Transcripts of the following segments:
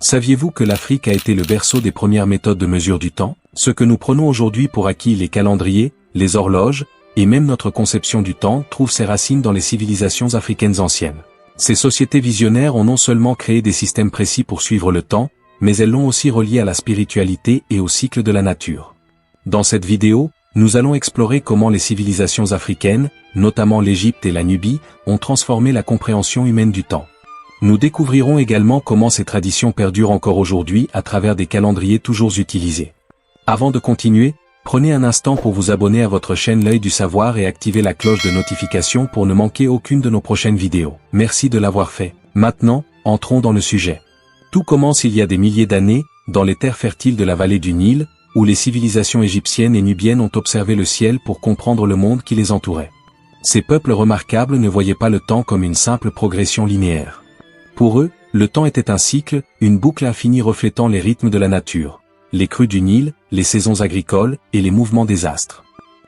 Saviez-vous que l'Afrique a été le berceau des premières méthodes de mesure du temps? Ce que nous prenons aujourd'hui pour acquis, les calendriers, les horloges, et même notre conception du temps, trouve ses racines dans les civilisations africaines anciennes. Ces sociétés visionnaires ont non seulement créé des systèmes précis pour suivre le temps, mais elles l'ont aussi relié à la spiritualité et au cycle de la nature. Dans cette vidéo, nous allons explorer comment les civilisations africaines, notamment l'Égypte et la Nubie, ont transformé la compréhension humaine du temps. Nous découvrirons également comment ces traditions perdurent encore aujourd'hui à travers des calendriers toujours utilisés. Avant de continuer, prenez un instant pour vous abonner à votre chaîne L'Œil du Savoir et activer la cloche de notification pour ne manquer aucune de nos prochaines vidéos. Merci de l'avoir fait. Maintenant, entrons dans le sujet. Tout commence il y a des milliers d'années, dans les terres fertiles de la vallée du Nil, où les civilisations égyptiennes et nubiennes ont observé le ciel pour comprendre le monde qui les entourait. Ces peuples remarquables ne voyaient pas le temps comme une simple progression linéaire. Pour eux, le temps était un cycle, une boucle infinie reflétant les rythmes de la nature, les crues du Nil, les saisons agricoles et les mouvements des astres.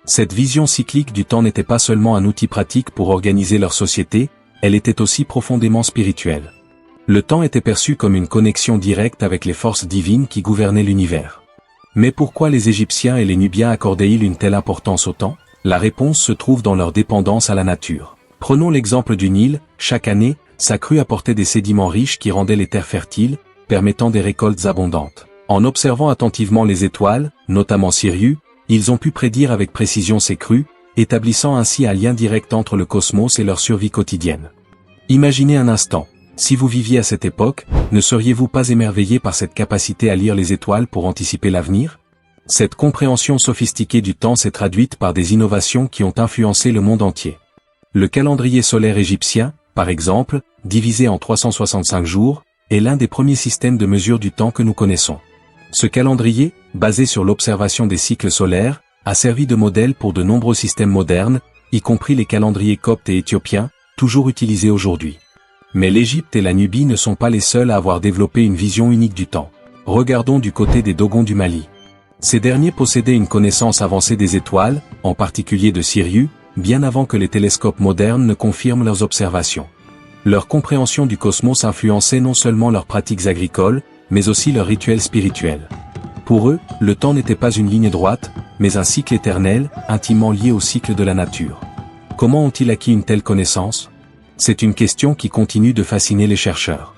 Cette vision cyclique du temps n'était pas seulement un outil pratique pour organiser leur société, elle était aussi profondément spirituelle. Le temps était perçu comme une connexion directe avec les forces divines qui gouvernaient l'univers. Mais pourquoi les Égyptiens et les Nubiens accordaient-ils une telle importance au temps? La réponse se trouve dans leur dépendance à la nature. Prenons l'exemple du Nil, chaque année, sa crue apportait des sédiments riches qui rendaient les terres fertiles, permettant des récoltes abondantes. En observant attentivement les étoiles, notamment Sirius, ils ont pu prédire avec précision ces crues, établissant ainsi un lien direct entre le cosmos et leur survie quotidienne. Imaginez un instant, si vous viviez à cette époque, ne seriez-vous pas émerveillé par cette capacité à lire les étoiles pour anticiper l'avenir? Cette compréhension sophistiquée du temps s'est traduite par des innovations qui ont influencé le monde entier. Le calendrier solaire égyptien, par exemple, divisé en 365 jours, est l'un des premiers systèmes de mesure du temps que nous connaissons. Ce calendrier, basé sur l'observation des cycles solaires, a servi de modèle pour de nombreux systèmes modernes, y compris les calendriers coptes et éthiopiens, toujours utilisés aujourd'hui. Mais l'Égypte et la Nubie ne sont pas les seuls à avoir développé une vision unique du temps. Regardons du côté des Dogons du Mali. Ces derniers possédaient une connaissance avancée des étoiles, en particulier de Sirius, bien avant que les télescopes modernes ne confirment leurs observations. Leur compréhension du cosmos influençait non seulement leurs pratiques agricoles, mais aussi leurs rituels spirituels. Pour eux, le temps n'était pas une ligne droite, mais un cycle éternel, intimement lié au cycle de la nature. Comment ont-ils acquis une telle connaissance? C'est une question qui continue de fasciner les chercheurs.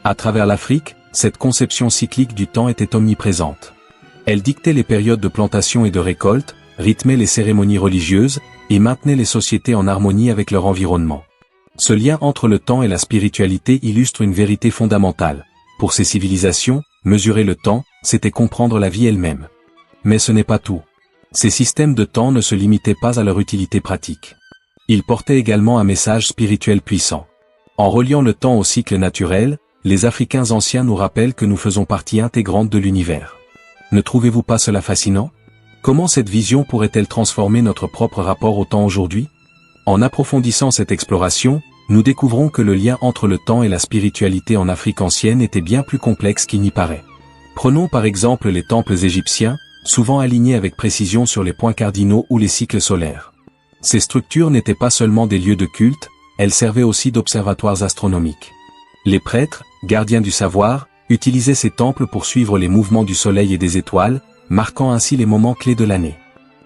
À travers l'Afrique, cette conception cyclique du temps était omniprésente. Elle dictait les périodes de plantation et de récolte, rythmait les cérémonies religieuses, et maintenait les sociétés en harmonie avec leur environnement. Ce lien entre le temps et la spiritualité illustre une vérité fondamentale. Pour ces civilisations, mesurer le temps, c'était comprendre la vie elle-même. Mais ce n'est pas tout. Ces systèmes de temps ne se limitaient pas à leur utilité pratique. Ils portaient également un message spirituel puissant. En reliant le temps au cycle naturel, les Africains anciens nous rappellent que nous faisons partie intégrante de l'univers. Ne trouvez-vous pas cela fascinant? Comment cette vision pourrait-elle transformer notre propre rapport au temps aujourd'hui? En approfondissant cette exploration, nous découvrons que le lien entre le temps et la spiritualité en Afrique ancienne était bien plus complexe qu'il n'y paraît. Prenons par exemple les temples égyptiens, souvent alignés avec précision sur les points cardinaux ou les cycles solaires. Ces structures n'étaient pas seulement des lieux de culte, elles servaient aussi d'observatoires astronomiques. Les prêtres, gardiens du savoir, utilisaient ces temples pour suivre les mouvements du soleil et des étoiles, marquant ainsi les moments clés de l'année.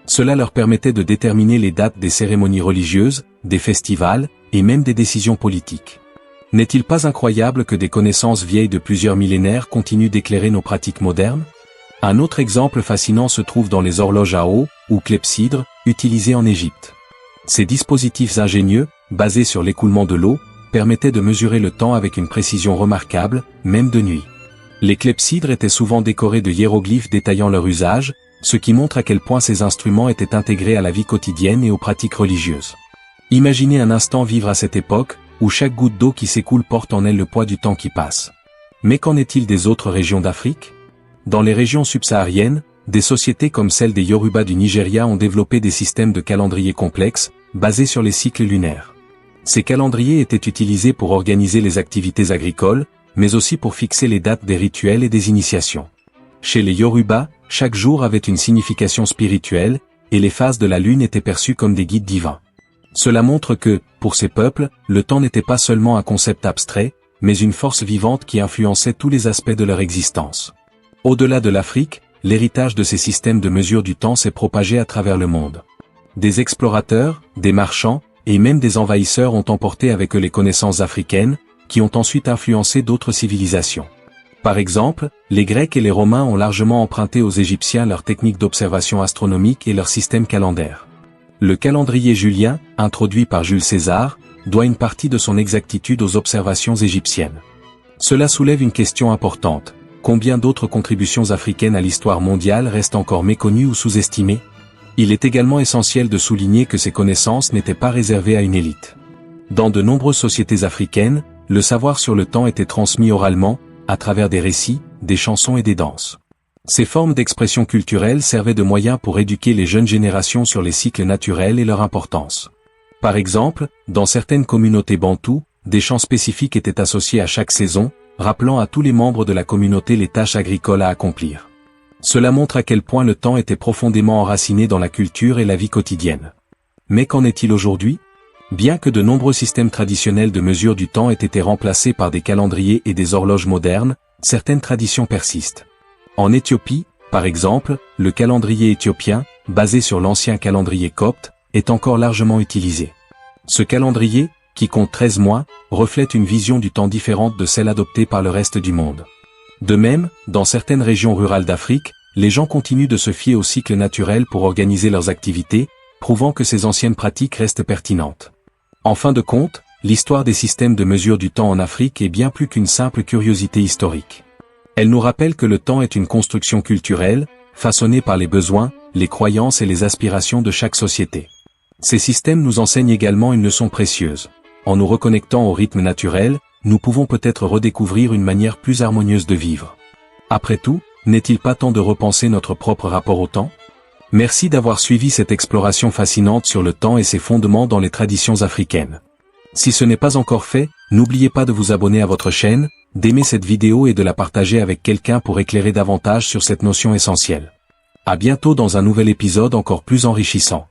Cela leur permettait de déterminer les dates des cérémonies religieuses, des festivals, et même des décisions politiques. N'est-il pas incroyable que des connaissances vieilles de plusieurs millénaires continuent d'éclairer nos pratiques modernes? Un autre exemple fascinant se trouve dans les horloges à eau, ou clepsydres, utilisées en Égypte. Ces dispositifs ingénieux, basés sur l'écoulement de l'eau, permettaient de mesurer le temps avec une précision remarquable, même de nuit. Les clepsydres étaient souvent décorés de hiéroglyphes détaillant leur usage, ce qui montre à quel point ces instruments étaient intégrés à la vie quotidienne et aux pratiques religieuses. Imaginez un instant vivre à cette époque, où chaque goutte d'eau qui s'écoule porte en elle le poids du temps qui passe. Mais qu'en est-il des autres régions d'Afrique? Dans les régions subsahariennes, des sociétés comme celle des Yoruba du Nigeria ont développé des systèmes de calendrier complexes, basés sur les cycles lunaires. Ces calendriers étaient utilisés pour organiser les activités agricoles, mais aussi pour fixer les dates des rituels et des initiations. Chez les Yoruba, chaque jour avait une signification spirituelle, et les phases de la lune étaient perçues comme des guides divins. Cela montre que, pour ces peuples, le temps n'était pas seulement un concept abstrait, mais une force vivante qui influençait tous les aspects de leur existence. Au-delà de l'Afrique, l'héritage de ces systèmes de mesure du temps s'est propagé à travers le monde. Des explorateurs, des marchands, et même des envahisseurs ont emporté avec eux les connaissances africaines, qui ont ensuite influencé d'autres civilisations. Par exemple, les Grecs et les Romains ont largement emprunté aux Égyptiens leurs techniques d'observation astronomique et leur système calendaire. Le calendrier julien, introduit par Jules César, doit une partie de son exactitude aux observations égyptiennes. Cela soulève une question importante. Combien d'autres contributions africaines à l'histoire mondiale restent encore méconnues ou sous-estimées? Il est également essentiel de souligner que ces connaissances n'étaient pas réservées à une élite. Dans de nombreuses sociétés africaines, le savoir sur le temps était transmis oralement, à travers des récits, des chansons et des danses. Ces formes d'expression culturelle servaient de moyen pour éduquer les jeunes générations sur les cycles naturels et leur importance. Par exemple, dans certaines communautés bantoues, des chants spécifiques étaient associés à chaque saison, rappelant à tous les membres de la communauté les tâches agricoles à accomplir. Cela montre à quel point le temps était profondément enraciné dans la culture et la vie quotidienne. Mais qu'en est-il aujourd'hui? Bien que de nombreux systèmes traditionnels de mesure du temps aient été remplacés par des calendriers et des horloges modernes, certaines traditions persistent. En Éthiopie, par exemple, le calendrier éthiopien, basé sur l'ancien calendrier copte, est encore largement utilisé. Ce calendrier, qui compte 13 mois, reflète une vision du temps différente de celle adoptée par le reste du monde. De même, dans certaines régions rurales d'Afrique, les gens continuent de se fier au cycle naturel pour organiser leurs activités, prouvant que ces anciennes pratiques restent pertinentes. En fin de compte, l'histoire des systèmes de mesure du temps en Afrique est bien plus qu'une simple curiosité historique. Elle nous rappelle que le temps est une construction culturelle, façonnée par les besoins, les croyances et les aspirations de chaque société. Ces systèmes nous enseignent également une leçon précieuse. En nous reconnectant au rythme naturel, nous pouvons peut-être redécouvrir une manière plus harmonieuse de vivre. Après tout, n'est-il pas temps de repenser notre propre rapport au temps? Merci d'avoir suivi cette exploration fascinante sur le temps et ses fondements dans les traditions africaines. Si ce n'est pas encore fait, n'oubliez pas de vous abonner à votre chaîne, d'aimer cette vidéo et de la partager avec quelqu'un pour éclairer davantage sur cette notion essentielle. À bientôt dans un nouvel épisode encore plus enrichissant.